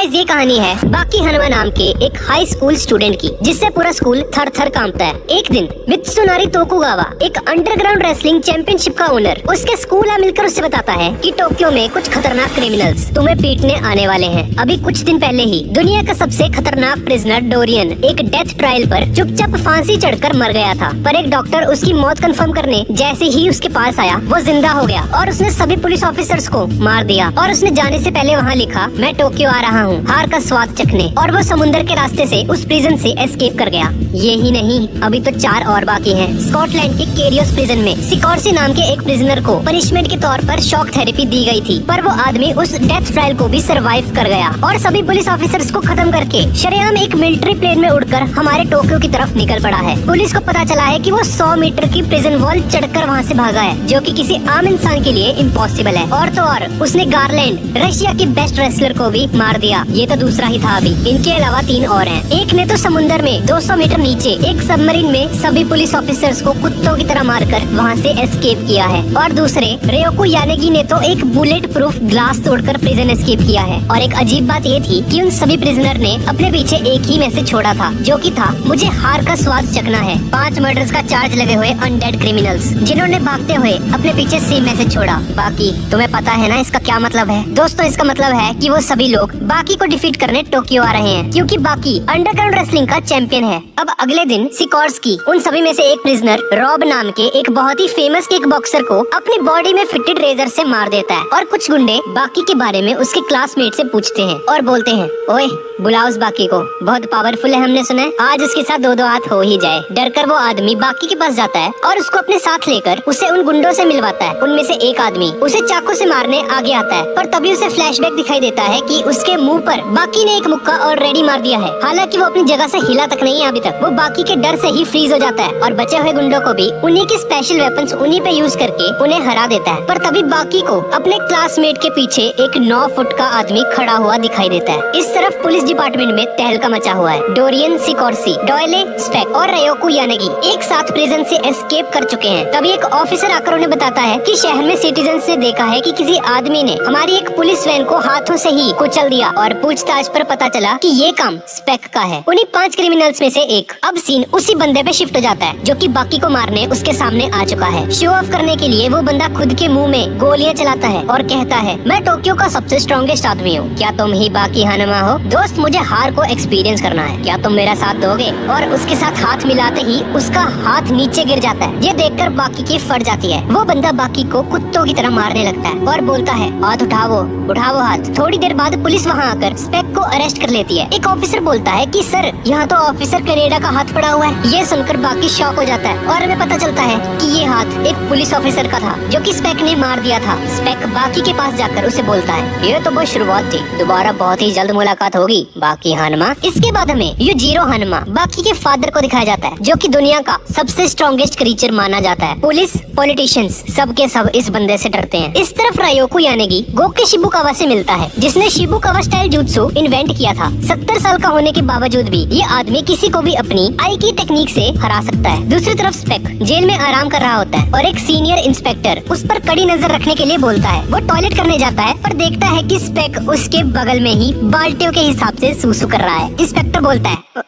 Guys ये कहानी है बाकी हनुमा नाम के एक हाई स्कूल स्टूडेंट की, जिससे पूरा स्कूल थर थर कांपता है। एक दिन मित्सुनारी तोकुगावा, एक अंडरग्राउंड रेसलिंग चैंपियनशिप का ओनर, उसके स्कूल आ मिलकर उससे बताता है कि टोक्यो में कुछ खतरनाक क्रिमिनल्स तुम्हें पीटने आने वाले हैं। अभी कुछ दिन पहले ही दुनिया का सबसे खतरनाक प्रिजनर डोरियन एक डेथ ट्रायल पर चुपचाप फांसी चढ़कर मर गया था, पर एक डॉक्टर उसकी मौत कंफर्म करने जैसे ही उसके पास आया वो जिंदा हो गया और उसने सभी पुलिस ऑफिसर्स को मार दिया। और उसने जाने से पहले वहाँ लिखा, मैं टोक्यो आ रहा हूँ हार का स्वाद चखने। और वो समुद्र के रास्ते से उस प्रिजन से एस्केप कर गया। ये ही नहीं, अभी तो 4 और बाकी हैं। स्कॉटलैंड के केरियोस प्रिजन में सिकॉर्सी नाम के एक प्रिजनर को पनिशमेंट के तौर पर शॉक थेरेपी दी गई थी, पर वो आदमी उस डेथ ट्रायल को भी सरवाइव कर गया और सभी पुलिस ऑफिसर्स को खत्म करके शरेआम एक मिलिट्री प्लेन में उड़कर हमारे टोक्यो की तरफ निकल पड़ा है। पुलिस को पता चला है कि वो 100 मीटर की प्रिजन वॉल चढ़कर वहाँ से भागा है, जो कि किसी आम इंसान के लिए इम्पॉसिबल है। और तो और उसने गारलैंड, रशिया की बेस्ट रेसलर को भी मार दिया। ये तो दूसरा ही था। अभी इनके अलावा 3 और हैं। एक ने तो समुद्र में 200 मीटर नीचे एक सबमरीन में सभी पुलिस ऑफिसर्स को कुत्तों की तरह मारकर वहाँ से एस्केप किया है। और दूसरे रेयोकु यानेगी ने तो एक बुलेट प्रूफ ग्लास तोड़कर प्रिजन एस्केप किया है। और एक अजीब बात ये थी कि उन सभी प्रिजनर ने अपने पीछे एक ही मैसेज छोड़ा था, जो कि था, मुझे हार का स्वाद चखना है। 5 मर्डर्स का चार्ज लगे हुए अनडेड क्रिमिनल्स, जिन्होंने भागते हुए अपने पीछे सेम मैसेज छोड़ा। बाकी तुम्हें पता है ना इसका क्या मतलब है? दोस्तों, इसका मतलब है कि वो सभी लोग बाकी को डिफीट करने टोक्यो आ रहे हैं, क्योंकि बाकी अंडरग्राउंड रेसलिंग का चैंपियन है। अब अगले दिन सिकॉर्स्की उन सभी में से एक प्रिजनर रॉब नाम के एक बहुत ही फेमस किक बॉक्सर को अपनी बॉडी में फिटेड रेजर से मार देता है। और कुछ गुंडे बाकी के बारे में उसके क्लासमेट से पूछते हैं और बोलते हैं, ओए बुलाओ उस बाकी को, बहुत पावरफुल है, हमने सुना है, आज उसके साथ 2-2 हाथ हो ही जाए। डरकर वो आदमी बाकी के पास जाता है और उसको अपने साथ लेकर उसे उन गुंडों से मिलवाता है। उनमें से एक आदमी उसे चाकू से मारने आगे आता है, पर तभी उसे फ्लैशबैक दिखाई देता है कि उसके मुंह पर बाकी ने एक मुक्का ऑलरेडी मार दिया है। हालांकि वो अपनी जगह से हिला तक नहीं है अभी तक। वो बाकी के डर से ही फ्रीज हो जाता है और बचे हुए गुंडों को भी उन्हीं के स्पेशल वेपन्स उन्हीं पे यूज करके उन्हें हरा देता है। पर तभी बाकी को अपने क्लासमेट के पीछे एक 9 फुट का आदमी खड़ा हुआ दिखाई देता है। इस तरफ पुलिस डिपार्टमेंट में तहलका मचा हुआ है। डोरियन, सिकॉर्सी, डॉयले, स्पेक और रेयोकु यानेगी एक साथ प्रिजन से एस्केप कर चुके हैं। तभी एक ऑफिसर आकर उन्हें बताता है कि शहर में सिटीजन्स ने देखा है कि किसी आदमी ने हमारी एक पुलिस वैन को हाथों से ही कुचल दिया। और पूछताछ पर पता चला कि ये काम स्पेक का है, उन्हीं 5 क्रिमिनल्स में से एक। अब सीन उसी बंदे पे शिफ्ट हो जाता है जो कि बाकी को मारने उसके सामने आ चुका है। शो ऑफ करने के लिए वो बंदा खुद के मुंह में गोलियां चलाता है और कहता है, मैं टोक्यो का सबसे स्ट्रॉन्गेस्ट आदमी हूँ, क्या तुम ही बाकी हनुमा हो? दोस्त, मुझे हार को एक्सपीरियंस करना है, क्या तुम मेरा साथ दोगे? और उसके साथ हाथ मिलाते ही उसका हाथ नीचे गिर जाता है। ये देखकर बाकी की फट जाती है। वो बंदा बाकी को कुत्तों की तरह मारने लगता है और बोलता है, हाथ उठाओ, उठाओ हाथ। थोड़ी देर बाद पुलिस वहाँ आकर स्पेक को अरेस्ट कर लेती है। एक ऑफिसर बोलता है कि सर, यहाँ तो ऑफिसर कनेडा का हाथ पड़ा हुआ है। ये सुनकर बाकी शॉक हो जाता है और हमें पता चलता है कि ये हाथ एक पुलिस ऑफिसर का था, जो कि स्पेक ने मार दिया था। स्पेक बाकी के पास जाकर उसे बोलता है, ये तो बस शुरुआत थी, दोबारा बहुत ही जल्द मुलाकात होगी बाकी हनुमा। इसके बाद हमें युजीरो हनुमा, बाकी के फादर को दिखाया जाता है, जो कि दुनिया का सबसे स्ट्रॉन्गेस्ट क्रीचर माना जाता है। पुलिस, पॉलिटिशियंस, सब के सब इस बंदे से डरते हैं। इस तरफ रेयोकु यानेगी गोके शिबुकावा से मिलता है, जिसने शिबुकावा स्टाइल जुत्सु इन्वेंट किया था। 70 साल का होने के बावजूद भी ये आदमी किसी को भी अपनी आई की टेक्निक से हरा सकता है। दूसरी तरफ स्पेक जेल में आराम कर रहा होता है और एक सीनियर इंस्पेक्टर उस पर कड़ी नजर रखने के लिए बोलता है। वो टॉयलेट करने जाता है पर देखता है कि स्पेक उसके बगल में ही बाल्टियों के हिसाब से सूसू कर रहा है। इंस्पेक्टर बोलता है,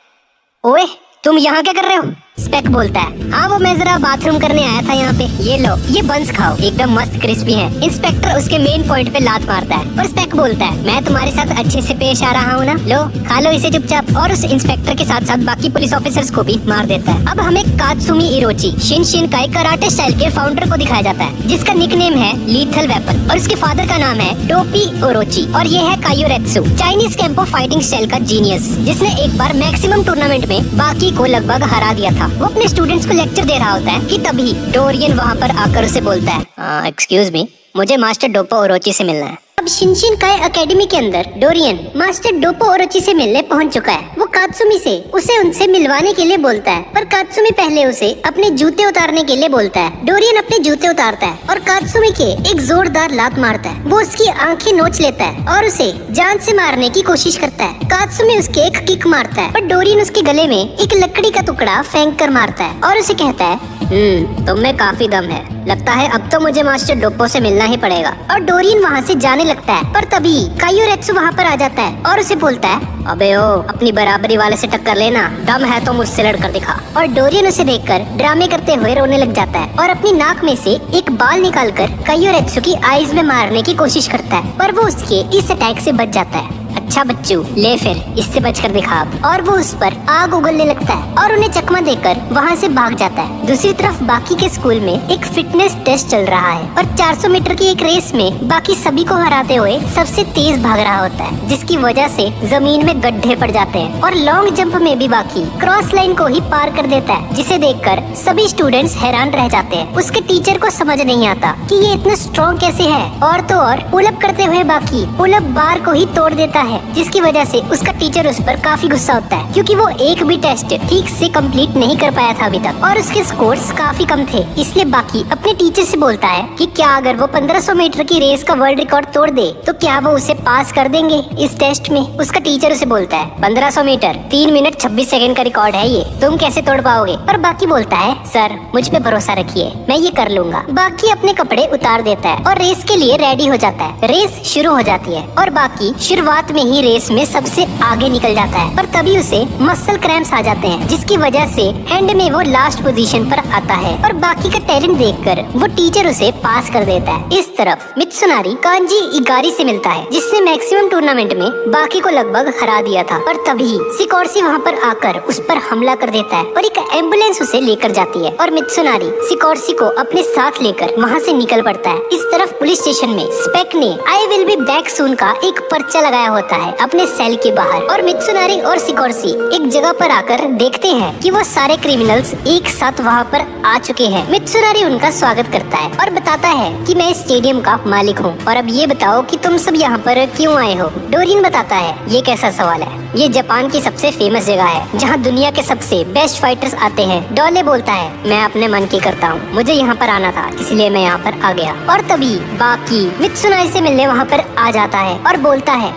ओए तुम यहाँ क्या कर रहे हो? स्पेक बोलता है, हाँ वो मैं जरा बाथरूम करने आया था यहाँ पे, ये लो ये बंस खाओ, एकदम मस्त क्रिस्पी है। इंस्पेक्टर उसके मेन पॉइंट पे लात मारता है और स्पेक बोलता है, मैं तुम्हारे साथ अच्छे से पेश आ रहा हूँ ना, लो खा लो इसे चुपचाप। और उस इंस्पेक्टर के साथ साथ बाकी पुलिस ऑफिसर्स को भी मार देता है। अब हमें कात्सुमी इरोची शिनशिनकाई कराटे स्टाइल के फाउंडर को दिखाया जाता है, जिसका निकनेम है लीथल वेपन और उसके फादर का नाम है टोपी ओरोची और ये है कायोरेत्सु, चाइनीज कैंपो फाइटिंग स्टाइल का जीनियस, जिसने एक बार मैक्सिमम टूर्नामेंट में बाकी को लगभग हरा दिया था। वो अपने स्टूडेंट्स को लेक्चर दे रहा होता है कि तभी डोरियन वहाँ पर आकर उसे बोलता है, एक्सक्यूज मी, मुझे मास्टर डोपो ओरोची से मिलना है। अब शिनशिनकाई एकेडमी के अंदर डोरियन मास्टर डोपो ओरोची से मिलने पहुंच चुका है। वो कात्सुमी से उसे उनसे मिलवाने के लिए बोलता है, पर कात्सुमी पहले उसे अपने जूते उतारने के लिए बोलता है। डोरियन अपने जूते उतारता है और कात्सुमी के एक जोरदार लात मारता है। वो उसकी आंखें नोच लेता है और उसे जान से मारने की कोशिश करता है। कात्सुमी उसके एक किक मारता है, पर डोरियन उसके गले में एक लकड़ी का टुकड़ा फेंक कर मारता है और उसे कहता है, तुम में काफी दम है। लगता है अब तो मुझे मास्टर डोप्पो से मिलना ही पड़ेगा। और डोरियन वहाँ से जाने लगता है, पर तभी काइयोरेत्सु वहाँ पर आ जाता है और उसे बोलता है, अबे ओ, अपनी बराबरी वाले से टक्कर लेना, दम है तो मुझसे लड़कर दिखा। और डोरियन उसे देखकर ड्रामे करते हुए रोने लग जाता है और अपनी नाक में से एक बाल निकालकर काइयोरेत्सु की आईज में मारने की कोशिश करता है, पर वो उसके इस अटैक से बच जाता है। अच्छा बच्चू, ले फिर इससे बचकर दिखा। और वो उस पर आग उगलने लगता है और उन्हें चकमा देकर वहाँ से भाग जाता है। दूसरी तरफ बाकी के स्कूल में एक फिटनेस टेस्ट चल रहा है और 400 मीटर की एक रेस में बाकी सभी को हराते हुए सबसे तेज भाग रहा होता है, जिसकी वजह से जमीन में गड्ढे पड़ जाते हैं। और लॉन्ग जंप में भी बाकी क्रॉस लाइन को ही पार कर देता है, जिसे देखकर सभी स्टूडेंट्स हैरान रह जाते हैं। उसके टीचर को समझ नहीं आता कि ये इतना स्ट्रॉन्ग कैसे है। और तो और पुलअप करते हुए बाकी पुलअप बार को ही तोड़ देता है, जिसकी वजह से उसका टीचर उस पर काफी गुस्सा होता है, क्योंकि वो एक भी टेस्ट ठीक से कंप्लीट नहीं कर पाया था अभी तक और उसके स्कोर्स काफी कम थे। इसलिए बाकी अपने टीचर से बोलता है कि क्या अगर वो 1500 मीटर की रेस का वर्ल्ड रिकॉर्ड तोड़ दे तो क्या वो उसे पास कर देंगे इस टेस्ट में। उसका टीचर उसे बोलता है, 1500 मीटर 3 मिनट 26 सेकंड का रिकॉर्ड है, ये तुम कैसे तोड़ पाओगे। पर बाकी बोलता है, सर मुझ पे भरोसा रखिए, मैं ये कर लूंगा। बाकी अपने कपड़े उतार देता है और रेस के लिए रेडी हो जाता है। रेस शुरू हो जाती है और बाकी शुरुआत में ही रेस में सबसे आगे निकल जाता है, पर तभी उसे मसल क्रैम्प्स आ जाते हैं, जिसकी वजह से एंड में वो लास्ट पोजीशन पर आता है। और बाकी का टैलेंट देखकर वो टीचर उसे पास कर देता है। इस तरफ मित्सुनारी कांजी इगारी से मिलता है, जिसने मैक्सिमम टूर्नामेंट में बाकी को लगभग हरा दिया था। पर तभी सिकोर्सी वहाँ पर आकर उस पर हमला कर देता है और एक एम्बुलेंस उसे लेकर जाती है और मित्सुनारी सिकोर्सी को अपने साथ लेकर वहाँ से निकल पड़ता है। इस तरफ पुलिस स्टेशन में स्पेक ने I will be back soon का एक पर्चा लगाया होता है अपने सेल के बाहर और मित्सुनारी और सिकोर्सी एक जगह पर आकर देखते हैं कि वो सारे क्रिमिनल्स एक साथ वहाँ पर आ चुके हैं। मित्सुनारी उनका स्वागत करता है और बताता है कि मैं स्टेडियम का मालिक हूँ और अब ये बताओ कि तुम सब यहाँ पर क्यों आए हो। डोरियन बताता है, ये कैसा सवाल है, ये जापान की सबसे फेमस जगह है जहाँ दुनिया के सबसे बेस्ट फाइटर्स आते हैं। डोले बोलता है, मैं अपने मन की करता हूँ, मुझे यहाँ पर आना था इसलिए मैं यहाँ पर आ गया। और तभी बाकी मित्सुनारी से मिलने वहाँ पर आ जाता है और बोलता है,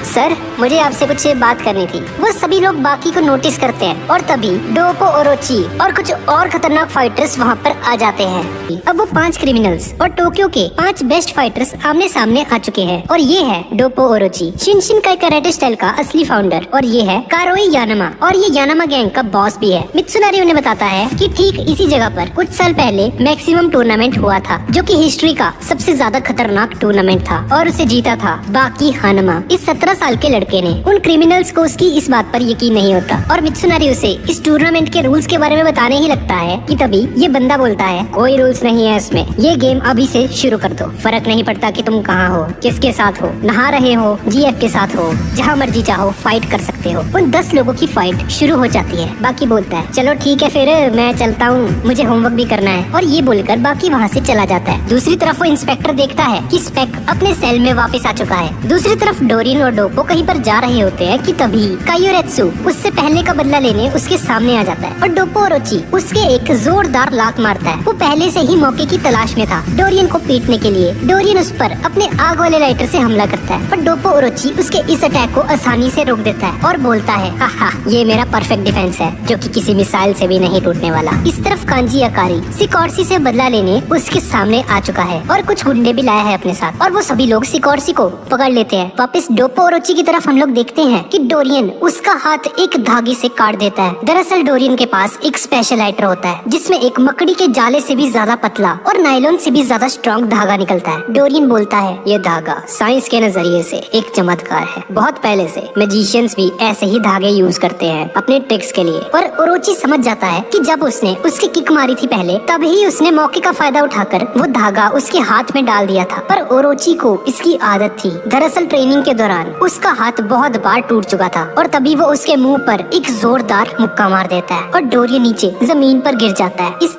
सर मुझे आपसे कुछ बात करनी थी। वो सभी लोग बाकी को नोटिस करते हैं और तभी डोप्पो ओरोची और कुछ और खतरनाक फाइटर्स वहाँ पर आ जाते हैं। अब वो 5 क्रिमिनल्स और टोक्यो के 5 बेस्ट फाइटर्स आमने सामने आ चुके हैं और ये है डोप्पो ओरोची, शिनशिनकाई कराटे स्टाइल का असली फाउंडर, और ये है कारोई यानामा और ये यानामा गैंग का बॉस भी है। मित्सुनारी उन्हें बताता है कि ठीक इसी जगह पर कुछ साल पहले मैक्सिमम टूर्नामेंट हुआ था, जो कि हिस्ट्री का सबसे ज्यादा खतरनाक टूर्नामेंट था और उसे जीता था बाकी हानमा। इस 17 साल के लड़के ने। उन क्रिमिनल्स को उसकी इस बात पर यकीन नहीं होता और मित्सुनारी उसे इस टूर्नामेंट के रूल्स के बारे में बताने ही लगता है कि तभी ये बंदा बोलता है, कोई रूल्स नहीं है इसमें, ये गेम अभी से शुरू कर दो, फर्क नहीं पड़ता कि तुम कहाँ हो, किसके साथ हो, नहा रहे हो, जीएफ के साथ हो, जहाँ मर्जी चाहो फाइट कर सकते हो। उन 10 लोगों की फाइट शुरू हो जाती है। बाकी बोलता है, चलो ठीक है फिर मैं चलता हूँ, मुझे होमवर्क भी करना है, और ये बोलकर बाकी वहाँ से चला जाता है। दूसरी तरफ वो इंस्पेक्टर देखता है कि स्पेक अपने सेल में वापस आ चुका है। दूसरी तरफ डोरियन और डोप्पो कहीं पर जा रहे होते हैं कि तभी काइयोरेत्सु उससे पहले का बदला लेने उसके सामने आ जाता है और डोप्पो ओरोची उसके एक जोरदार लात मारता है। वो पहले से ही मौके की तलाश में था डोरियन को पीटने के लिए। डोरियन उस पर अपने आग वाले लाइटर से हमला करता है पर डोप्पो ओरोची उसके इस अटैक को आसानी से रोक देता है और बोलता है, हा ये मेरा परफेक्ट डिफेंस है जो कि किसी मिसाइल से भी नहीं टूटने वाला। इस तरफ कांजी अकारी सिकोर्सी से बदला लेने उसके सामने आ चुका है और कुछ गुंडे भी लाया है अपने साथ और वो सभी लोग सिकोर्सी को पकड़ लेते हैं। वापस डोप्पो ओरोची की तरफ हम लोग देखते हैं कि डोरियन उसका हाथ एक धागे से काट देता है। दरअसल डोरियन के पास एक स्पेशल लाइटर होता है जिसमें एक मकड़ी के जाले से भी ज्यादा पतला और नायलॉन से भी ज्यादा स्ट्रॉन्ग धागा निकलता है। डोरियन बोलता है, ये धागा साइंस के नजरिए से एक चमत्कार है, बहुत पहले से मैजिशियंस भी ऐसे ही धागे यूज करते हैं अपने ट्रिक्स के लिए। और ओरोची समझ जाता है कि जब उसने उसकी किक मारी थी पहले, तभी उसने मौके का फायदा उठाकर वो धागा उसके हाथ में डाल दिया था। पर ओरोची को इसकी आदत थी। दरअसल ट्रेनिंग के दौरान उसका हाथ बहुत बार टूट चुका था और तभी वो उसके मुंह पर एक जोरदार मुक्का मार देता है और डोरियन नीचे जमीन पर गिर जाता है। इस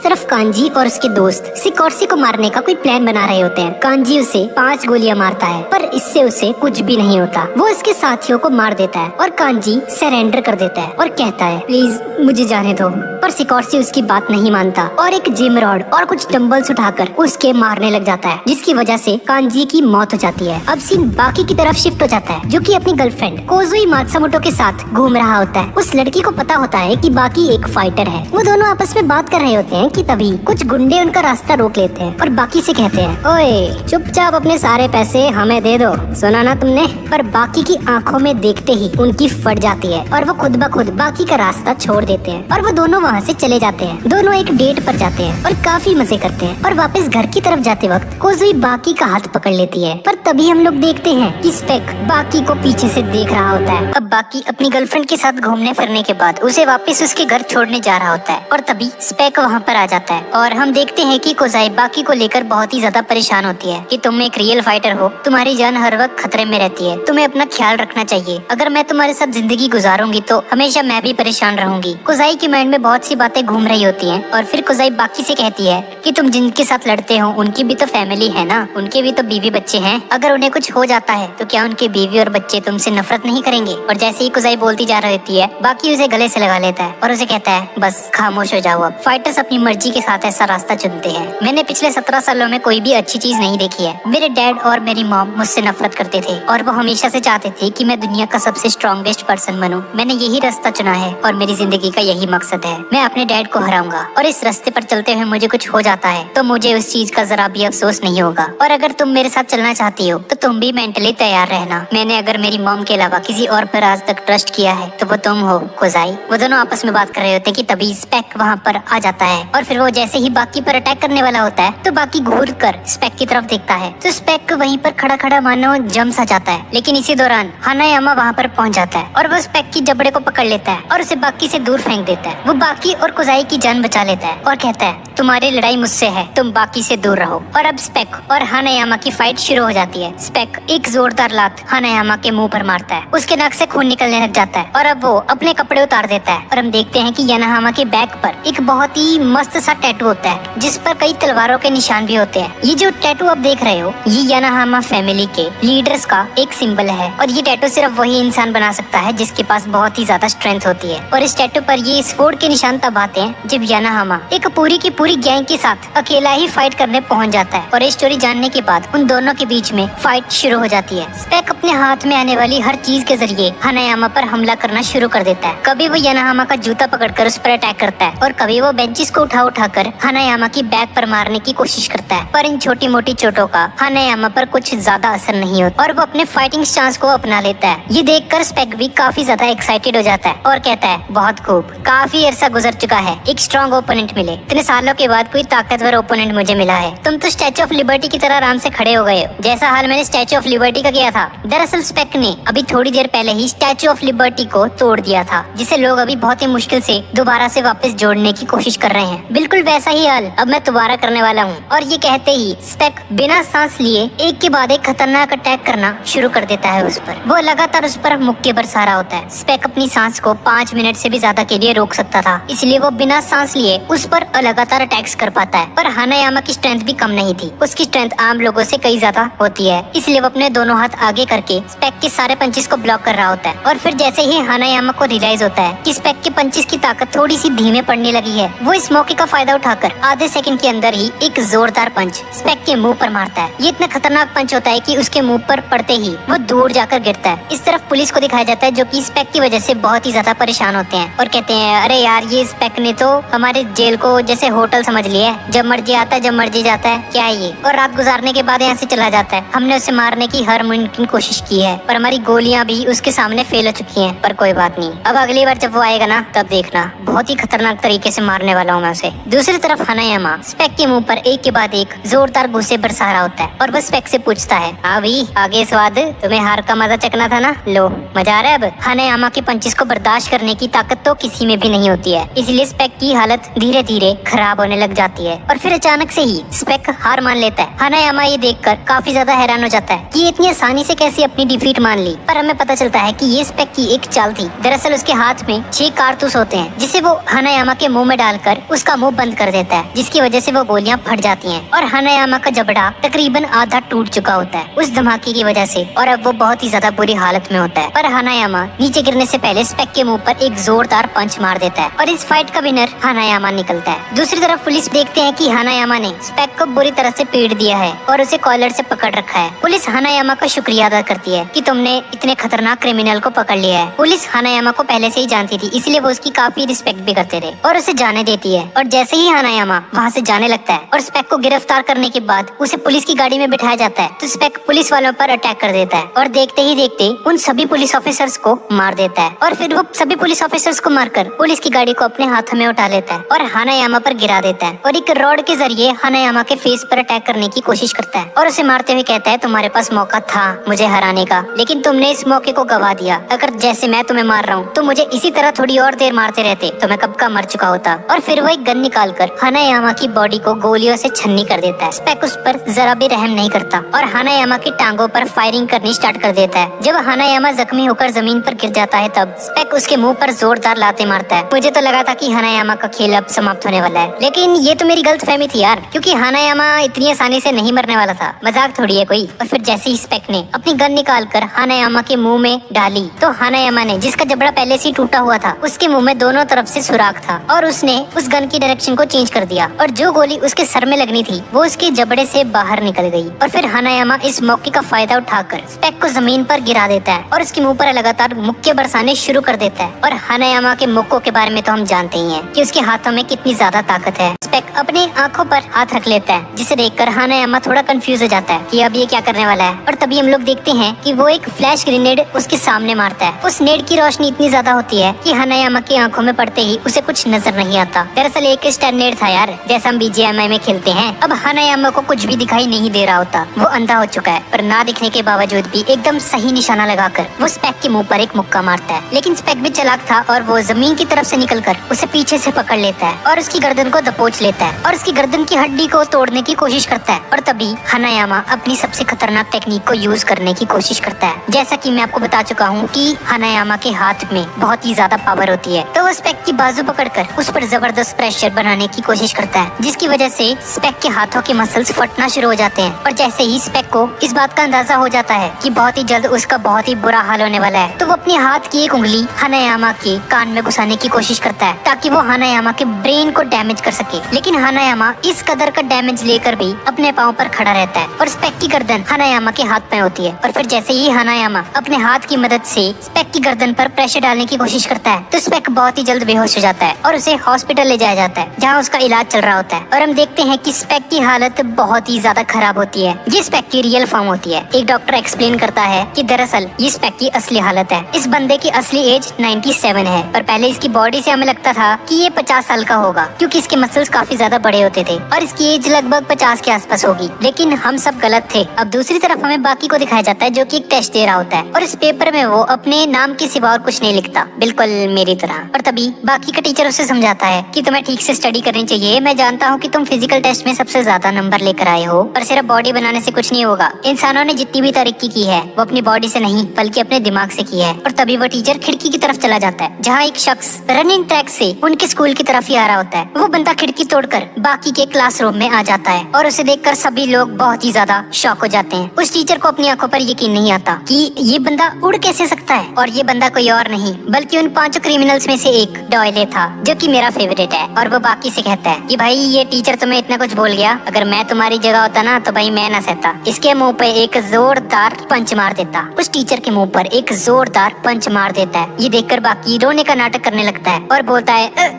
तरफ कांजी और उसके दोस्त सिकोर्सी को मारने का कोई प्लान बना रहे होते हैं। कांजी उसे 5 गोलियां मारता है पर इससे उसे कुछ भी नहीं होता। वो उसके साथियों को मार देता है और कांजी सरेंडर कर देता है और कहता है प्लीज मुझे जाने दो। पर सिकोर्सी उसकी बात नहीं मानता और एक जिम रॉड और कुछ डंबल्स उठाकर उसके मारने लग जाता है, जिसकी वजह से कांजी की मौत हो जाती है। अब सीन बाकी की तरफ शिफ्ट हो जाता है, जो कि अपनी गर्लफ्रेंड कोजुई मात्सुमोटो के साथ घूम रहा होता है। उस लड़की को पता होता है कि बाकी एक फाइटर है। वो दोनों आपस में बात कर रहे होते हैं कि तभी कुछ गुंडे उनका रास्ता रोक लेते हैं और बाकी से कहते हैं ओए चुपचाप अपने सारे पैसे हमें दे दो, सुना ना तुमने। पर बाकी की आंखों में देखते ही उनकी फट जाती है और वो खुद ब खुद बाकी का रास्ता छोड़ देते हैं और वो दोनों वहाँ से चले जाते हैं। दोनों एक डेट पर जाते हैं और काफी मजे करते हैं और वापस घर की तरफ जाते वक्त कोजुई बाकी का हाथ पकड़ लेती है। पर तभी हम लोग देखते हैं कि स्पेक बाकी को पीछे से देख रहा होता है। अब बाकी अपनी गर्लफ्रेंड के साथ घूमने फिरने के बाद उसे वापस उसके घर छोड़ने जा रहा होता है और तभी स्पेक वहाँ पर आ जाता है और हम देखते हैं कि कोजाई बाकी को लेकर बहुत ही ज्यादा परेशान होती है कि तुम एक रियल फाइटर हो, तुम्हारी जान हर वक्त खतरे में रहती है, तुम्हें अपना ख्याल रखना चाहिए। अगर मैं तुम्हारे साथ जिंदगी गुजारूंगी तो हमेशा मैं भी परेशान रहूंगी। कोजाई की माइंड में बहुत सी बातें घूम रही होती हैं और फिर कोजाई बाकी से कहती है कि तुम जिनके साथ लड़ते हो उनकी भी तो फैमिली है ना, उनके भी तो बीवी बच्चे हैं। अगर उन्हें कुछ हो जाता है तो क्या उनके बीवी और बच्चे तुमसे नफरत नहीं करेंगे? और जैसे ही कोजाई बोलती जा रही होती है बाकी उसे गले से लगा लेता है और उसे कहता है बस खामोश हो जाओ, अब फाइटर्स अपनी मर्जी के साथ ऐसा रास्ता चुनते हैं। मैंने पिछले 17 सालों में कोई भी अच्छी चीज नहीं देखी है। मेरे डैड और मेरी मॉम मुझसे नफरत करते थे और वो हमेशा से चाहते थे कि मैं दुनिया का सबसे स्ट्रॉन्गेस्ट पर्सन बनूं। मैंने यही रास्ता चुना है और मेरी जिंदगी का यही मकसद है। मैं अपने डैड को हराऊंगा और इस रास्ते पर चलते हुए मुझे कुछ हो जाता है तो मुझे उस चीज का जरा भी अफसोस नहीं होगा। और अगर तुम मेरे साथ चलना चाहती हो तो तुम भी मेंटली तैयार रहना। मैंने अगर मेरी मॉम के अलावा किसी और पर आज तक ट्रस्ट किया है तो वो तुम हो कोजाई। वो दोनों आपस में बात कर रहे होते हैं कि तभी स्पेक वहाँ पर आ जाता है और फिर वो जैसे ही बाकी पर अटैक करने वाला होता है तो बाकी घूर कर स्पेक की तरफ देखता है तो स्पेक वहीं पर खड़ा खड़ा मानो जम सा जाता है। लेकिन इसी दौरान हानायामा वहाँ पर पहुँच जाता है और वो स्पेक की जबड़े को पकड़ लेता है और उसे बाकी से दूर फेंक देता है। वो बाकी और कोजाई की जान बचा लेता है और कहता है तुम्हारी लड़ाई मुझसे है, तुम बाकी से दूर रहो। और अब स्पेक और हानायामा की फाइट शुरू हो जाती है। स्पेक एक जोरदार लात हानायामा के मुंह पर मारता है, उसके नाक से खून निकलने लग जाता है और अब वो अपने कपड़े उतार देता है और हम देखते हैं कि यानाहामा के बैक पर एक बहुत ही मस्त सा टैटू होता है जिस पर कई तलवारों के निशान भी होते हैं। ये जो टैटू आप देख रहे हो ये यानाहामा फैमिली के लीडर्स का एक सिंबल है और ये टैटू सिर्फ वही इंसान बना सकता है जिसके पास बहुत ही ज्यादा स्ट्रेंथ होती है। और इस टैटू पर ये स्वॉर्ड के निशान तब आते हैं जब यानाहामा एक पूरी की पूरी गैंग के साथ अकेला ही फाइट करने पहुंच जाता है। और ये स्टोरी जानने के बाद उन दोनों के बीच में फाइट शुरू हो जाती है। स्पेक अपने हाथ में आने वाली हर चीज के जरिए हानायामा पर हमला करना शुरू कर देता है। कभी वो यानाहामा का जूता पकड़कर उस पर अटैक करता है और कभी वो बेंचेस को उठाकर हानायामा की बैक पर मारने की कोशिश करता है। पर इन छोटी मोटी चोटों का हानायामा पर कुछ ज्यादा असर नहीं होता और वो अपने फाइटिंग स्टांस को अपना लेता है। ये देखकर स्पेक भी काफी ज्यादा एक्साइटेड हो जाता है और कहता है बहुत खूब, काफी अरसा गुजर चुका है, एक स्ट्रॉन्ग ओपोनेंट मिले। इतने सालों के बाद कोई ताकतवर ओपोनेंट मुझे मिला है। तुम तो स्टैचू ऑफ लिबर्टी की तरह आराम से खड़े हो गए हो, जैसा हाल मैंने स्टैचू ऑफ लिबर्टी का किया था। दरअसल स्पेक ने अभी थोड़ी देर पहले ही स्टैचू ऑफ लिबर्टी को तोड़ दिया था, जिसे लोग अभी बहुत ही मुश्किल से दोबारा से वापस जोड़ने की कोशिश कर रहे हैं। बिल्कुल वैसा ही हाल अब मैं दोबारा करने वाला हूँ। और ये कहते ही स्पेक बिना सांस लिए एक के बाद एक खतरनाक अटैक करना शुरू कर देता है उस पर। वो लगातार उस पर मुक्के बरसा रहा होता है। स्पेक अपनी सांस को 5 मिनट से भी ज्यादा के लिए रोक सकता था, इसलिए वो बिना सांस लिए उस पर लगातार अटैक्स कर पाता है। पर हानायामा की स्ट्रेंथ भी कम नहीं थी, उसकी स्ट्रेंथ आम लोगों से कई ज्यादा होती है, इसलिए वो अपने दोनों हाथ आगे करके स्पेक के सारे पंचेस को ब्लॉक कर रहा होता है। और फिर जैसे ही हानायामा को रियलाइज होता है कि स्पेक के पंचेस की ताकत थोड़ी सी धीमे पड़ने लगी है, वो इस मौके का फायदा उठाकर आधे सेकंड के अंदर ही एक जोरदार पंच स्पेक के मुंह पर मारता है। ये इतना खतरनाक पंच होता है कि उसके मुंह पर पड़ते ही वो दूर जाकर गिरता है। इस तरफ पुलिस को दिखाया जाता है जो कि स्पेक की वजह से बहुत ही ज्यादा परेशान होते हैं और कहते हैं अरे यार ये स्पेक ने तो हमारे जेल को जैसे होटल समझ लिया है, जब मर्जी आता है जब मर्जी जाता है, क्या है ये, और रात गुजारने के बाद यहाँ से चला जाता है। हमने उसे मारने की हर मुमकिन कोशिश की है पर हमारी गोलियां भी उसके सामने फेल हो चुकी हैं, पर कोई बात नहीं, अब अगली बार जब वो आएगा ना तब देखना, बहुत ही खतरनाक तरीके से मारने वाला हूँ मैं उसे। दूसरी तरफ हानायामा स्पेक के मुंह पर एक के बाद एक जोरदार घूंसे बरसा रहा होता है और वो स्पेक से पूछता है हाँ भाई आगे स्वाद, तुम्हें हार का मजा चखना था ना, लो मजा आ रहा है अब। हानायामा के पंचेस को बर्दाश्त करने की ताकत तो किसी में भी नहीं होती है, इसलिए स्पेक की हालत धीरे धीरे खराब होने लग जाती है और फिर अचानक से ही स्पेक हार मान लेता है। हानायामा ये देखकर काफी ज्यादा हैरान हो जाता है कि ये इतनी आसानी से कैसे अपनी डिफीट मान ली, पर हमें पता चलता है कि ये स्पेक की एक चाल थी। दरअसल उसके हाथ में 6 कारतूस होते हैं जिसे वो हानायामा के मुंह में डालकर उसका मुंह बंद कर देता है, जिसकी वजह से वो गोलियां फट जाती हैं और हानायामा का जबड़ा तकरीबन आधा टूट चुका होता है उस धमाके की वजह से, और अब वो बहुत ही ज्यादा बुरी हालत में होता है। पर हानायामा नीचे गिरने से पहले स्पेक के मुंह पर एक जोरदार पंच मार देता है और इस फाइट का विनर हानायामा निकलता है। दूसरी तरफ पुलिस देखते हैं कि हानायामा ने स्पेक को बुरी तरह से पीट दिया है और उसे कॉलर से पकड़ रखा है। पुलिस हानायामा का शुक्रिया अदा करती है कि तुमने इतने खतरनाक क्रिमिनल को पकड़ लिया है। पुलिस हानायामा को पहले से ही जानती थी, इसलिए वो उसकी काफी रिस्पेक्ट भी करते थे और उसे जाने देती है। और जैसे ही हानायामा वहाँ से जाने लगता है और स्पेक को गिरफ्तार करने के बाद उसे पुलिस की गाड़ी में बिठाया जाता है, तो स्पेक पुलिस वालों पर अटैक कर देता है और देखते ही देखते उन सभी पुलिस ऑफिसर्स को मार देता है। और फिर वो सभी पुलिस ऑफिसर्स को मारकर पुलिस की गाड़ी को अपने हाथों में उठा लेता है और हानायामा पर गिरा देता है और एक रॉड के जरिए हानायामा के फेस पर अटैक करने की कोशिश करता है और उसे मारते हुए कहता है, तुम्हारे पास मौका था मुझे हराने का, लेकिन तुमने इस मौके को गवा दिया। अगर जैसे मैं तुम्हें मार रहा हूँ तो मुझे इसी तरह थोड़ी और देर मारते रहते तो मैं कब का मर चुका होता। और फिर वो एक गन निकालकर हानायामा की बॉडी को गोलियों से छन्नी कर देता है। स्पेक उस पर जरा भी रहम नहीं करता और हानायामा की टांगों पर फायरिंग करनी स्टार्ट कर देता है। जब हानायामा जख्मी होकर जमीन पर गिर जाता है तब स्पेक उसके मुंह पर जोरदार लाते मारता है। मुझे तो लगा था कि हानायामा का खेल अब समाप्त होने वाला है, लेकिन ये तो मेरी गलतफहमी थी यार, क्योंकि हानायामा इतनी आसानी से नहीं मरने वाला था, मजाक थोड़ी है कोई। और फिर जैसे ही स्पेक ने अपनी गन निकालकर हानायामा के मुंह में डाली तो हानायामा ने, जिसका जबड़ा पहले से ही टूटा हुआ था, उसके मुंह में दोनों तरफ से सुराख था और उसने उस गन की डायरेक्शन को चेंज कर दिया और जो गोली उसके सर में लगनी थी वो उसके जबड़े से बाहर निकल गई। और फिर हानायामा इस मौके का फायदा उठाकर स्पेक को जमीन पर गिरा देता है और उसके मुंह पर लगातार मुक्के बरसाने शुरू कर देता है। और हानायामा के मुक्कों के बारे में तो हम जानते ही हैं कि उसके हाथों में कितनी ज्यादा ताकत है। स्पेक अपनी आंखों पर हाथ रख लेता है, जिसे देखकर हानायामा थोड़ा कंफ्यूज हो जाता है कि अब ये क्या करने वाला है। और तभी हम लोग देखते हैं कि वो एक फ्लैश ग्रेनेड उसके सामने मारता है। उस नेड की रोशनी इतनी ज्यादा होती है कि हानायामा की आंखों में पड़ते ही उसे कुछ नजर नहीं आता। दरअसल एक स्टैंड नेड था यार, जैसा हम BGMI में खेलते हैं। अब हानायामा को कुछ भी दिखाई नहीं दे रहा होता, वो अंधा हो चुका है, पर ना दिखने के बावजूद भी एकदम सही निशाना लगाकर वो स्पेक के मुंह पर एक मुक्का मारता है। लेकिन स्पेक भी चालाक था और वो जमीन की तरफ से निकलकर उसे पीछे से पकड़ लेता है और उसकी गर्दन को दबोच लेता है और उसकी गर्दन की हड्डी को तोड़ने की कोशिश करता है। और तभी हानायामा अपनी सबसे खतरनाक टेक्निक को यूज करने की कोशिश करता है। जैसा कि मैं आपको बता चुका हूँ कि हानायामा के हाथ में बहुत ही ज्यादा पावर होती है, तो वो स्पेक की बाजू पकड़कर उस पर जबरदस्त प्रेशर बनाने की कोशिश करता है, जिसकी वजह से स्पेक के हाथों के मसल्स फटना शुरू हो जाते हैं। और जैसे ही स्पेक को इस बात का अंदाजा हो जाता है कि बहुत ही जल्द उसका बहुत ही बुरा हाल होने वाला है, तो वो अपने हाथ की एक उंगली हानायामा के कान में घुसाने की कोशिश करता है ताकि वो हानायामा के ब्रेन को डैमेज कर सके। लेकिन हानायामा इस कदर का डैमेज लेकर भी अपने पाँव पर खड़ा रहता है और स्पेक की गर्दन हानायामा के हाथ में होती है। और फिर जैसे ही हानायामा अपने हाथ की मदद से स्पेक की गर्दन पर प्रेशर डालने की कोशिश करता है तो स्पेक बहुत ही जल्द बेहोश हो जाता है और उसे हॉस्पिटल ले जाया जाता है, जहाँ उसका इलाज चल रहा होता है। और हम देखते हैं कि स्पेक की हालत बहुत ही ज्यादा खराब होती है। ये स्पेक की रियल फॉर्म होती है। एक डॉक्टर एक्सप्लेन करता है कि दरअसल ये स्पेक की असली हालत है। इस बंदे की असली एज 97 है, पर पहले इसकी बॉडी से हमें लगता था कि ये 50 साल का होगा, क्योंकि इसके मसल्स काफी ज्यादा बड़े होते थे और इसकी एज लगभग 50 के आसपास होगी। लेकिन हम सब गलत थे। अब दूसरी तरफ हमें बाकी को दिखाया जाता है, जो कि एक टेस्ट दे रहा होता है और इस पेपर में वो अपने नाम के सिवा और कुछ नहीं लिखता, बिल्कुल मेरी तरह। और तभी बाकी का टीचर उसे समझाता है कि तुम्हें ठीक से स्टडी करनी चाहिए। मैं जानता हूँ कि तुम फिजिकल टेस्ट में सबसे ज्यादा नंबर लेकर आए हो, पर सिर्फ बॉडी बनाने से कुछ नहीं होगा। इंसानों ने जितनी भी तरक्की की है वो अपनी बॉडी से नहीं बल्कि अपने दिमाग से की है। और तभी वो टीचर खिड़की की तरफ चला जाता है, जहाँ एक शख्स रनिंग ट्रैक से उनके स्कूल की तरफ ही आ रहा होता है। वो बंदा खिड़की तोड़कर बाकी के क्लासरूम में आ जाता है और उसे देखकर सभी लोग बहुत ही ज्यादा शॉक हो जाते हैं। उस टीचर को अपनी आंखों पर यकीन नहीं आता कि ये बंदा उड़ कैसे सकता है। और ये बंदा कोई और नहीं बल्कि उन 5 क्रिमिनल्स में से एक डॉयले था, जो कि मेरा फेवरेट है। और वो बाकी से कहता है कि भाई ये टीचर तुम्हें इतना कुछ बोल गया, अगर मैं तुम्हारी जगह होता ना तो भाई मैं ना सहता। इसके मुंह पे एक जोरदार पंच मार देता। उस टीचर के मुंह पर एक जोरदार पंच मार देता है। ये देखकर बाकी रोने का नाटक करने लगता है और बोलता है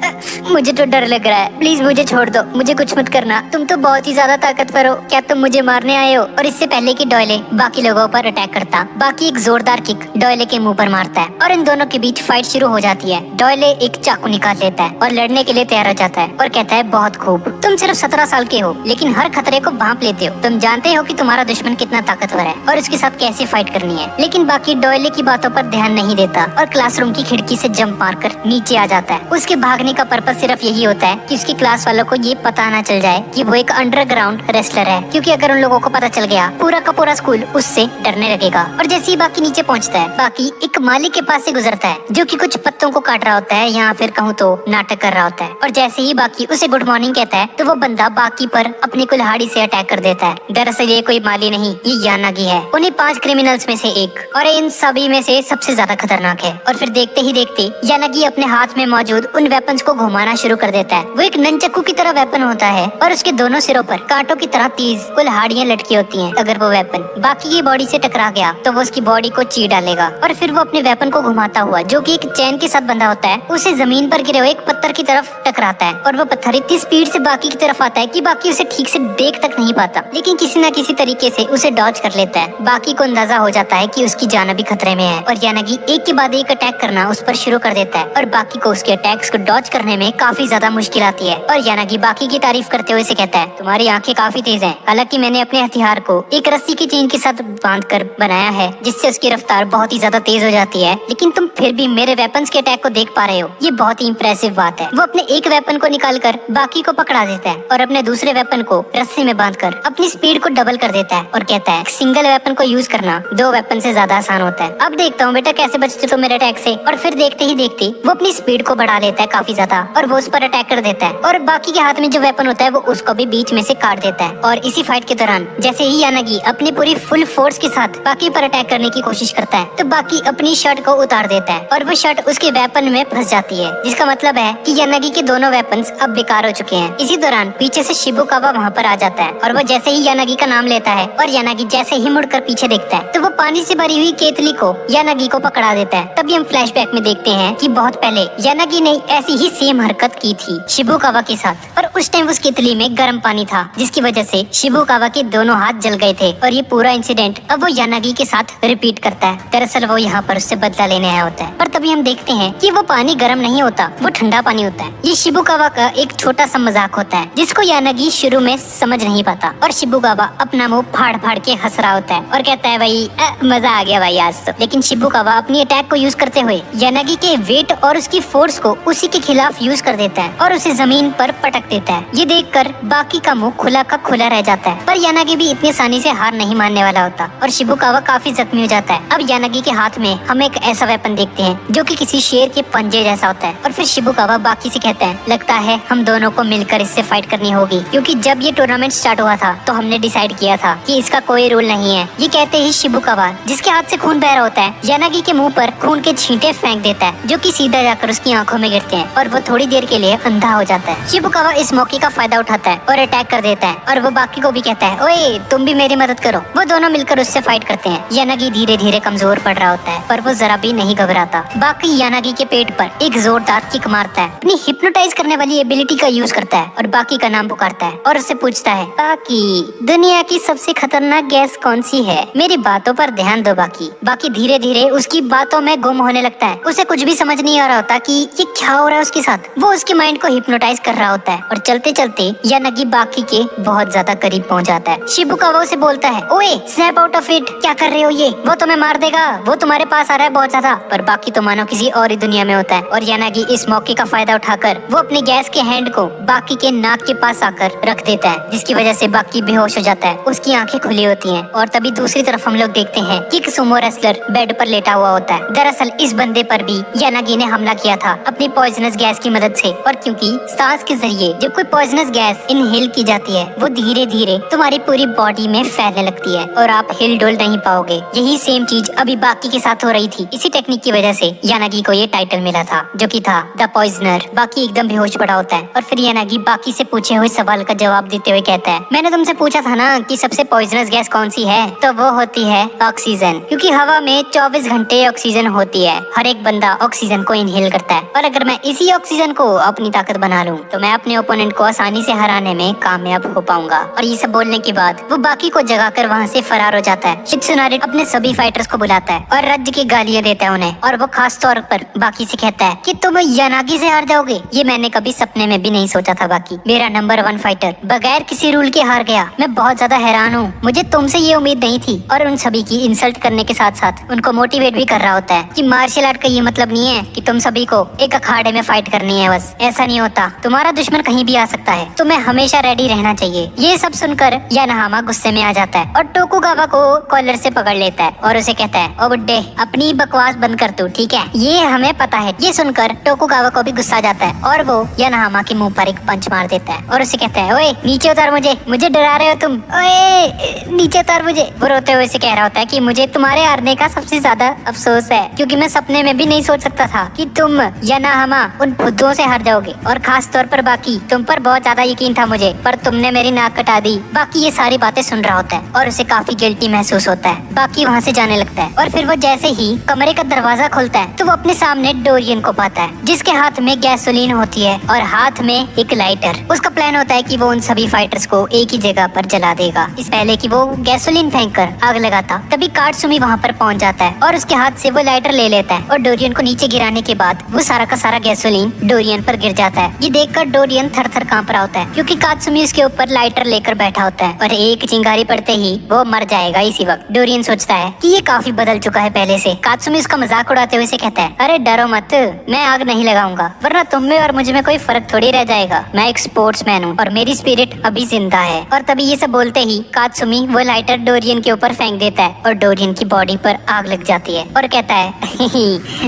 मुझे तो डर लग रहा है, प्लीज मुझे छोड़ दो, मुझे कुछ मत करना, तुम तो बहुत ही ज्यादा ताकतवर हो, क्या तुम मुझे मारने आए हो। और इससे पहले कि डॉयले बाकी लोगों पर अटैक करता, बाकी एक जोरदार किक डॉयले के मुंह पर मारता है और इन दोनों के बीच फाइट शुरू हो जाती है। डॉयले एक चाकू निकाल लेता है और लड़ने के लिए तैयार हो जाता है और कहता है बहुत खूब, तुम सिर्फ 17 साल के हो लेकिन हर खतरे को भांप लेते हो, तुम जानते हो कि तुम्हारा दुश्मन कितना ताकतवर है और उसके साथ कैसे फाइट करनी है। लेकिन बाकी डॉयले की बातों पर ध्यान नहीं देता और क्लासरूम की खिड़की से जंप मारकर नीचे आ जाता है। उसके भागने का पर्पस सिर्फ यही होता है कि उसकी क्लास वालों को ये पता ना चल जाए कि वो एक अंडरग्राउंड रेसलर है, क्योंकि अगर उन लोगों को पता चल गया पूरा का पूरा स्कूल उससे डरने लगेगा। और जैसे ही बाकी नीचे पहुंचता है, बाकी एक माली के पास से गुजरता है जो कि कुछ पत्तों को काट रहा होता है, या फिर कहूँ तो नाटक कर रहा होता है। और जैसे ही बाकी उसे गुड मॉर्निंग कहता है तो वो बंदा बाकी पर अपनी कुल्हाड़ी पहाड़ी से अटैक कर देता है। दरअसल ये कोई माली नहीं, ये यानागी है, उन्हीं 5 क्रिमिनल्स में से एक, और इन सभी में से सबसे ज्यादा खतरनाक है। और फिर देखते ही देखते यानागी अपने हाथ में मौजूद उन वेपन्स को घुमाना शुरू कर देता है। वो एक ननचक्कू की तरह वेपन होता है और उसके दोनों सिरों पर कांटों की तरह तेज कुल्हाड़ियां लटकी होती हैं। अगर वो वेपन बाकी की बॉडी से टकरा गया तो वो उसकी बॉडी को चीर डालेगा। और फिर वो अपने वेपन को घुमाता हुआ, जो कि एक चैन के साथ बंधा होता है, उसे जमीन पर गिरे हुए एक पत्थर की तरफ टकराता है। और वो पत्थर इतनी स्पीड से बाकी की तरफ आता है कि बाकी उसे ठीक से देख तक नहीं पाता, लेकिन किसी न किसी तरीके से उसे डॉज कर लेता है। बाकी को अंदाजा हो जाता है कि उसकी जान भी खतरे में है और यानागी एक के बाद एक अटैक करना उस पर शुरू कर देता है। और बाकी को उसके अटैक्स को डॉज करने में काफी ज्यादा मुश्किल आती है। और यानागी बाकी की तारीफ करते हुए से कहता है, तुम्हारी आंखें काफी तेज हैं। हालांकि मैंने अपने हथियार को एक रस्सी की चेन के साथ बांधकर बनाया है, जिससे उसकी रफ्तार बहुत ही ज्यादा तेज हो जाती है, लेकिन तुम फिर भी मेरे वेपन्स के अटैक को देख पा रहे हो। ये बहुत ही इंप्रेसिव बात है। वो अपने एक वेपन को निकालकर बाकी को पकड़ा देता है और अपने दूसरे वेपन को रस्सी में बांधकर अपनी स्पीड को डबल कर देता है और कहता है, सिंगल वेपन को यूज करना 2 वेपन से ज्यादा आसान होता है। अब देखता हूँ बेटा कैसे बचते तुम मेरे अटैक से। और फिर देखते ही देखते वो अपनी स्पीड को बढ़ा लेता है काफी ज्यादा और वो उस पर अटैक कर देता है। और बाकी के हाथ में जो वेपन होता है वो उसको भी बीच में से काट देता है। और इसी फाइट के दौरान जैसे ही यानागी अपनी पूरी फुल फोर्स के साथ बाकी पर अटैक करने की कोशिश करता है, तो बाकी अपनी शर्ट को उतार देता है और वो शर्ट उसके वेपन में फंस जाती है, जिसका मतलब है कि यानागी के दोनों वेपन्स अब बेकार हो चुके हैं। इसी दौरान पीछे से शिबुकावा वहाँ पर आ जाता है और वो जैसे ही यानागी का नाम लेता है और यानागी जैसे ही मुड़कर पीछे देखता है, तो वो पानी से भरी हुई केतली को यानागी को पकड़ा देता है। तभी हम फ्लैशबैक में देखते हैं कि बहुत पहले यानागी ने ऐसी ही सेम हरकत की थी शिबुकावा के साथ, और उस टाइम उस केतली में गर्म पानी था, जिसकी वजह से शिबुकावा के दोनों हाथ जल गए थे। और ये पूरा इंसिडेंट अब वो यानागी के साथ रिपीट करता है। दरअसल वो यहाँ पर उससे बदला लेने आया होता है, पर तभी हम देखते हैं कि वो पानी गर्म नहीं होता, वो ठंडा पानी होता है। ये शिबुकावा का एक छोटा सा मजाक होता है, जिसको यानागी शुरू में समझ नहीं पाता। और शिबुकावा अपना मुंह फाड़ फाड़ के हंस रहा होता है और कहता है, भाई मजा आ गया भाई आज तो। लेकिन शिबुकावा अपनी अटैक को यूज करते हुए यानागी के वेट और उसकी फोर्स को उसी के खिलाफ यूज कर देता है और उसे जमीन पर पटक देता है। ये देखकर बाकी का मुंह खुला का खुला रह जाता है, पर यानागी भी इतनी आसानी से हार नहीं मानने वाला होता और शिबुकावा काफी जख्मी हो जाता है। अब यानागी के हाथ में हम एक ऐसा वेपन देखते हैं जो कि किसी शेर के पंजे जैसा होता है। और फिर शिबुकावा बाकी से कहता है, लगता है हम दोनों को मिलकर इससे फाइट करनी होगी, क्योंकि जब ये टूर्नामेंट स्टार्ट हुआ था तो हमने डिसाइड किया था कि इसका कोई रूल नहीं है। ये कहते ही शिबुकावा, जिसके हाथ से खून बह रहा होता है, यानागी के मुंह पर खून के छींटे फेंक देता है, जो कि सीधा जाकर उसकी आंखों में गिरते हैं और वो थोड़ी देर के लिए अंधा हो जाता है। शिबुकावा इस मौके का फायदा उठाता है और अटैक कर देता है और वो बाकी को भी कहता है, ओए तुम भी मेरी मदद करो। वो दोनों मिलकर उससे फाइट करते हैं। यानागी धीरे धीरे कमजोर पड़ रहा होता है, पर वो जरा भी नहीं घबराता। बाकी यानागी के पेट पर एक जोरदार किक मारता है, अपनी हिप्नोटाइज करने वाली एबिलिटी का यूज करता है और बाकी का नाम पुकारता है और उससे पूछता है, बाकी दुनिया की सबसे खतरनाक गैस कौन सी है? मेरी बातों पर ध्यान दो बाकी। बाकी धीरे धीरे उसकी बातों में गुम होने लगता है। उसे कुछ भी समझ नहीं आ रहा होता कि ये क्या हो रहा है उसके साथ। वो उसके माइंड को हिप्नोटाइज कर रहा होता है और चलते चलते यानागी बाकी के बहुत ज्यादा करीब पहुंच जाता है। शिबुकावा उसे बोलता है, ओए स्नैप आउट ऑफ इट, क्या कर रहे हो ये? वो तुम्हें मार देगा, वो तुम्हारे पास आ रहा है बहुत ज्यादा। पर बाकी तो मानो किसी और ही दुनिया में होता है और यानागी इस मौके का फायदा उठाकर वो अपने गैस के हैंड को बाकी के नाक के पास आकर रख देता है, जिसकी वजह से बाकी बेहोश हो जाता है। उसकी आंखें खुली होती हैं और तभी दूसरी तरफ हम लोग देखते हैं कि एक सुमो रेसलर बेड पर लेटा हुआ होता है। दरअसल इस बंदे पर भी यानागी ने हमला किया था अपनी पॉइजनस गैस की मदद से, और क्योंकि सांस के जरिए जब कोई पॉइजनस गैस इनहेल की जाती है वो धीरे धीरे तुम्हारी पूरी बॉडी में फैलने लगती है और आप हिल डुल नहीं पाओगे। यही सेम चीज अभी बाकी के साथ हो रही थी। इसी टेक्निक की वजह से यानागी को ये टाइटल मिला था, जो कि था द पॉइजनर। बाकी एकदम बेहोश पड़ा होता है और फिर यानागी बाकी से पूछे हुए सवाल का जवाब देते हुए कहता है, मैंने तुमसे पूछा था ना कि सबसे पॉइजनस गैस कौन सी है? तो वो होती है ऑक्सीजन, क्योंकि हवा में 24 घंटे ऑक्सीजन होती है। हर एक बंदा ऑक्सीजन को इनहेल करता है और अगर मैं इसी ऑक्सीजन को अपनी ताकत बना लूं तो मैं अपने ओपोनेंट को आसानी से हराने में कामयाब हो पाऊंगा। और ये सब बोलने के बाद वो बाकी को जगाकर वहाँ से फरार हो जाता है। शित्सुनारी अपने सभी फाइटर्स को बुलाता है और रज्ज की गालियां देता है उन्हें, और वो खास तौर पर बाकी से कहता है कि तुम यानागी से हार जाओगे, ये मैंने कभी सपने में भी नहीं सोचा था। बाकी मेरा नंबर 1 फाइटर बगैर किसी रूल के हार गया, मैं बहुत ज्यादा हैरान हूँ। मुझे तुमसे ये उम्मीद नहीं थी। और उन सभी की इंसल्ट करने के साथ साथ उनको मोटिवेट भी कर रहा होता है कि मार्शल आर्ट का ये मतलब नहीं है कि तुम सभी को एक अखाड़े में फाइट करनी है, बस ऐसा नहीं होता। तुम्हारा दुश्मन कहीं भी आ सकता है, तुम्हें हमेशा रेडी रहना चाहिए। ये सब सुनकर यानाहामा गुस्से में आ जाता है और टोकुगावा को कॉलर से पकड़ लेता है और उसे कहता है, ओ बुड्ढे अपनी बकवास बंद कर तू, ठीक ठीक है, ये हमें पता है। ये सुनकर टोकुगावा को भी गुस्सा जाता है और वो यानाहामा के मुंह पर एक पंच मार देता है और उसे कहता है, ओए नीचे उतार मुझे डरा रहे हो तुम, ओए नीचे उतार मुझे। वो रोते हुए से कह रहा होता है कि मुझे तुम्हारे हारने का सबसे ज्यादा अफसोस है, क्योंकि मैं सपने में भी नहीं सोच सकता था कि तुम यानाहामा उन फुद्दुओं से हार जाओगे, और खास तौर पर बाकी तुम पर बहुत ज्यादा यकीन था मुझे, पर तुमने मेरी नाक कटा दी। बाकी ये सारी बातें सुन रहा होता है और उसे काफी गिल्टी महसूस होता है। बाकी वहाँ से जाने लगता है और फिर वो जैसे ही कमरे का दरवाजा खुलता है तो वो अपने सामने डोरियन को पाता है, जिसके हाथ में गैसोलीन होती है और हाथ में एक लाइटर। उसका प्लान होता है कि वो उन सभी फाइटर्स को एक ही जगह पर जला देगा, इस पहले कि वो गैसोलीन फेंक कर आग लगाता। तभी काटसुमी वहाँ पर पहुँच जाता है और उसके हाथ से वो लाइटर ले लेता है और डोरियन को नीचे गिराने के बाद वो सारा का सारा गैसोलीन डोरियन पर गिर जाता है। ये देखकर डोरियन थर थर कांप रहा होता है, क्योंकि काटसुमी उसके ऊपर लाइटर लेकर बैठा होता है और एक चिंगारी पड़ते ही वो मर जाएगा। इसी वक्त डोरियन सोचता है कि ये काफी बदल चुका है पहले से। काटसुमी उसका मजाक उड़ाते हुए से कहता है, अरे डरो मत, मैं आग नहीं लगाऊंगा, वरना तुम में और मुझ में कोई फर्क थोड़ी रह जाएगा। मैं एक स्पोर्ट्समैन हूँ और मेरी स्पिरिट अभी जिंदा है। और तभी ये सब बोलते ही काटसुमी वो लाइटर डोरियन के ऊपर फेंक देता है और डोरियन की बॉडी पर आग लग जाती है और कहता है,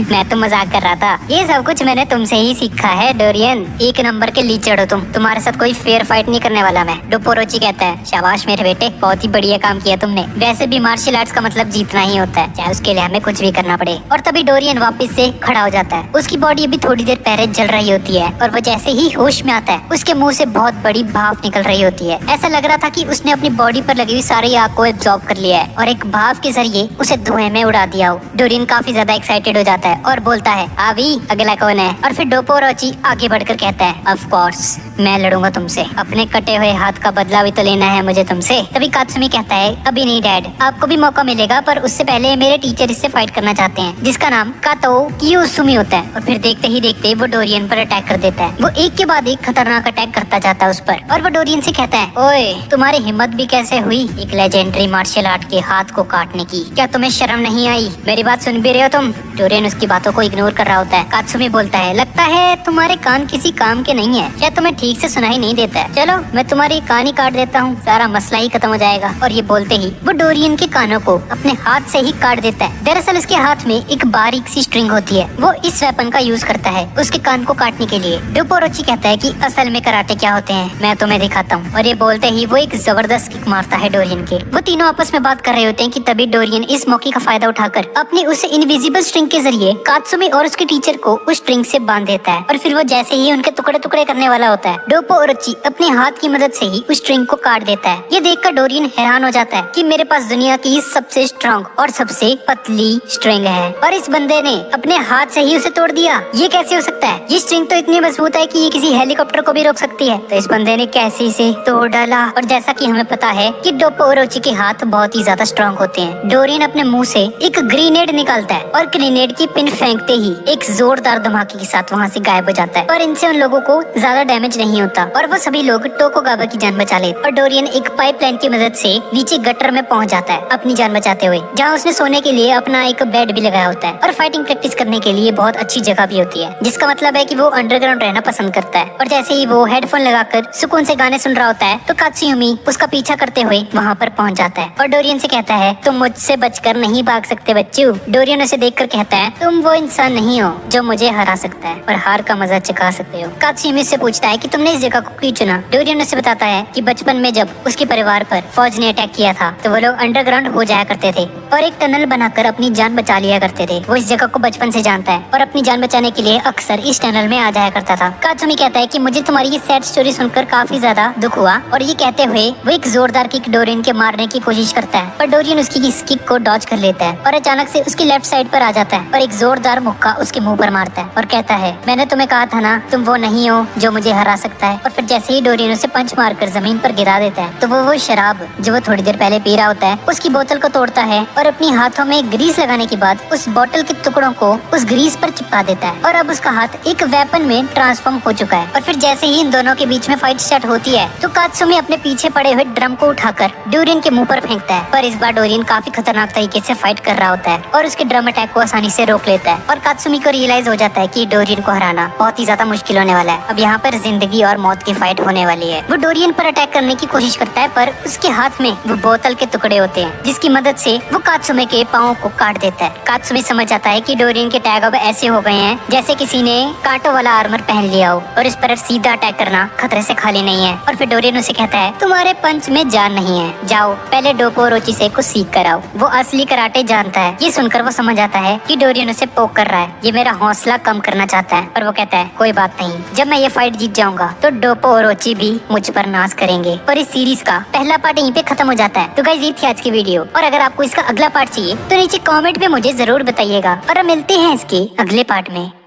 मैं तो मजाक कर रहा था, ये सब कुछ मैंने तुमसे ही सीखा है डोरियन। एक नंबर के लीचड़ हो तुम, तुम्हारे साथ कोई फेयर फाइट नहीं करने वाला मैं। डोपोरोची कहता है, शाबाश मेरे बेटे, बहुत ही बढ़िया काम किया तुमने। वैसे भी मार्शल आर्ट्स का मतलब जीतना ही होता है, चाहे उसके लिए हमें कुछ भी करना पड़े। और तभी डोरियन वापस से खड़ा हो जाता है। उसकी बॉडी अभी थोड़ी देर पहले जल रही होती है और वो जैसे ही होश में आता है उसके मुंह से बहुत बड़ी भाप निकल रही होती है। ऐसा लग रहा था कि उसने अपनी बॉडी पर लगी हुई सारी आग को एब्जॉर्ब कर लिया है और एक भाप के जरिए उसे धुएं में उड़ा दिया हो। डोरियन काफी ज्यादा एक्साइटेड हो जाता है और बोलता है, अभी अगला कौन है? और फिर डोपोरोची आगे बढ़कर कहता है, ऑफ कोर्स मैं लड़ूंगा तुमसे, अपने कटे हुए हाथ का बदला भी तो लेना है मुझे तुमसे। तभी कात्सुमी कहता है, अभी नहीं डैड, आपको भी मौका मिलेगा, पर उससे पहले मेरे टीचर इससे फाइट करना चाहते हैं, जिसका नाम कातो कियोसुमी होता है। और फिर देखते ही देखते वो डोरियन पर अटैक कर देता है। वो एक के बाद एक खतरनाक अटैक करता जाता है उस पर और वो डोरियन से कहता है, ओए तुम्हारी हिम्मत भी कैसे हुई एक लेजेंडरी मार्शल आर्ट के हाथ को काटने की? क्या तुम्हें शर्म नहीं आई? मेरी बात सुन भी रहे हो तुम? डोरियन उसकी बातों को इग्नोर कर रहा होता है। कात्सुमी बोलता है, लगता है तुम्हारे कान किसी काम के नहीं है, शायद तुम्हें ठीक से सुनाई नहीं देता है। चलो मैं तुम्हारी कान ही काट देता हूँ, सारा मसला ही खत्म हो जाएगा। और ये बोलते ही वो डोरियन के कानों को अपने हाथ से ही काट देता है। दरअसल उसके हाथ में एक बारीक सी स्ट्रिंग होती है, वो इस वेपन का यूज करता है उसके कान को काटने के लिए। डोपोरोची कहता है कि असल में कराटे क्या होते हैं मैं तुम्हें दिखाता हूँ। और ये बोलते ही वो एक जबरदस्त किक मारता है डोरियन के। वो तीनों आपस में बात कर रहे होते हैं कि तभी डोरियन इस मौके का फायदा उठाकर अपनी उस इनविजिबल स्ट्रिंग के जरिए कात्सुमी और उसके टीचर को उस स्ट्रिंग से बांध देता है। और फिर वो जैसे ही उनके टुकड़े टुकड़े करने वाला होता है, डोपोरोची अपने हाथ की मदद से ही उस स्ट्रिंग को काट देता है। ये देखकर डोरियन हैरान हो जाता है कि मेरे पास दुनिया की सबसे स्ट्रॉन्ग और सबसे पतली स्ट्रिंग है और इस बंदे ने अपने हाथ से ही उसे तोड़ दिया। ये कैसे हो सकता है? ये स्ट्रिंग तो इतनी मजबूत है कि ये किसी हेलीकॉप्टर को भी रोक सकती है, तो इस बंदे ने कैसे इसे तोड़ डाला? और जैसा कि हमें पता है कि डोपोरोची के हाथ बहुत ही ज्यादा स्ट्रॉन्ग होते हैं, डोरियन अपने मुंह से एक ग्रेनेड निकालता है और ग्रेनेड की पिन फेंकते ही एक जोरदार धमाके के साथ वहाँ से गायब हो जाता है। और इनसे उन लोगों को ज्यादा डैमेज नहीं होता और वो सभी लोग टोकुगावा की जान बचा लेते। और डोरियन एक पाइपलाइन की मदद से नीचे गटर में पहुंच जाता है अपनी जान बचाते हुए, जहाँ उसने सोने के लिए अपना एक बेड भी लगाया होता है। और फाइटिंग प्रैक्टिस करने के लिए बहुत अच्छी जगह भी होती है, जिसका मतलब है कि वो अंडरग्राउंड रहना पसंद करता है। और जैसे ही वो हेडफोन लगाकर सुकून से गाने सुन रहा होता है तो कात्सुमी उसका पीछा करते हुए वहाँ पर पहुँच जाता है और डोरियन से कहता है, तुम मुझसे बचकर नहीं भाग सकते बच्चू। डोरियन उसे देखकर कहता है, तुम वो इंसान नहीं हो जो मुझे हरा सकता है और हार का मजा चखा सकते हो। कात्सुमी से पूछता है कि तुमने इस जगह को क्यों चुना? डोरियन उसे बताता है कि बचपन में जब उसके परिवार पर फौज ने अटैक किया था तो वो लोग अंडरग्राउंड हो जाया करते थे और एक टनल बनाकर अपनी जान बचा लिया करते थे। वो इस जगह को बचपन से जानता है और अपनी जान बचाने के लिए अक्सर इस टनल में आ जाया करता था। कात्सुमी कहता है कि मुझे तुम्हारी ये सैड स्टोरी सुनकर काफी ज्यादा दुख हुआ। और ये कहते हुए वो एक जोरदार किक डोरियन के मारने की कोशिश करता है, पर डोरियन उसकी इस किक को डॉज कर लेता है और अचानक से उसकी लेफ्ट साइड पर आ जाता है और एक जोरदार मुक्का उसके मुंह पर मारता है और कहता है, मैंने तुम्हें कहा था ना, तुम वो नहीं हो जो मुझे हरा सकता है। और फिर जैसे ही डोरियन उसे पंच मारकर जमीन पर गिरा देता है तो वो शराब जो वो थोड़ी देर पहले पी रहा होता है उसकी बोतल को तोड़ता है और अपनी हाथों में ग्रीस लगाने के बाद उस बोतल के टुकड़ों को उस ग्रीस पर चिपका देता है और अब उसका हाथ एक वेपन में ट्रांसफॉर्म हो चुका है। और फिर जैसे ही इन दोनों के बीच में फाइट स्टार्ट होती है तो कात्सुमी अपने पीछे पड़े हुए ड्रम को उठाकर डोरियन के मुंह पर फेंकता है, पर इस बार डोरियन काफी खतरनाक तरीके से फाइट कर रहा होता है और उसके ड्रम अटैक को आसानी आसानी से रोक लेता है और कात्सुमी को रियलाइज हो जाता है कि डोरियन को हराना बहुत ही ज्यादा मुश्किल होने वाला है। अब यहाँ पर जिंदगी और मौत की फाइट होने वाली है। वो डोरियन पर अटैक करने की कोशिश करता है पर उसके हाथ में वो बोतल के टुकड़े होते हैं जिसकी मदद से वो कात्सुमे के पाँव को काट देता है। कात्सुमे समझ जाता है कि डोरियन के टैग अब ऐसे हो गए हैं जैसे किसी ने कांटों वाला आर्मर पहन लिया हो और इस पर सीधा अटैक करना खतरे से खाली नहीं है। और फिर डोरियन उसे कहता है तुम्हारे पंच में जान नहीं है, जाओ पहले डोपो ओरोची से कुछ सीख कर आओ। वो असली कराटे जानता है। ये सुनकर वो समझ आता है कि डोरियन उसे पोक कर रहा है, ये मेरा हौसला कम करना चाहता है। और वो कहता है कोई बात नहीं, जब मैं ये फाइट जीत जाऊंगा तो डोपो ओरोची भी मुझ पर नाज करेंगे। और इस सीरीज का पहला पार्ट यहीं पे खत्म हो जाता है। तो गाइस ये थी आज की वीडियो और अगर आपको इसका अगला पार्ट चाहिए तो नीचे कमेंट पे मुझे जरूर बताइएगा और हम मिलते हैं इसके अगले पार्ट में।